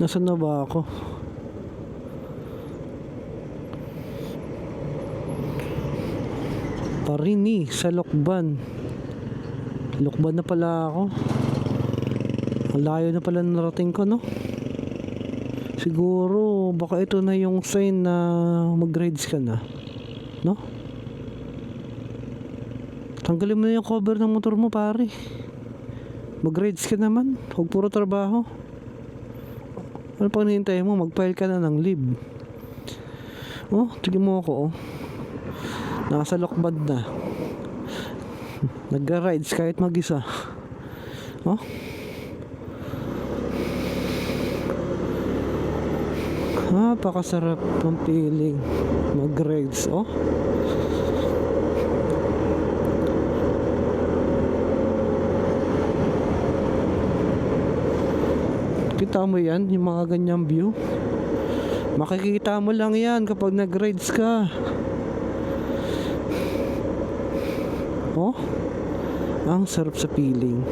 Nasaan na ba ako? Parini sa Lokban. Lokban na pala ako. Ang layo na pala narating ko, no? Siguro baka ito na yung sign na mag-rides ka na, no? Tanggalin mo na yung cover ng motor mo, pare. Mag-rides ka naman. Huwag puro trabaho. Ano pang hinihintay mo? Mag-file ka na ng leave. Oh, tignan mo ako, oh. Nasa Lokban na. Nag-rides kahit mag-isa. Oh. Napakasarap ng feeling mag-rides, oh. Kita mo yan, yung mga ganyang view. Makikita mo lang yan kapag nag-rides ka. Oh, ang sarap sa feeling.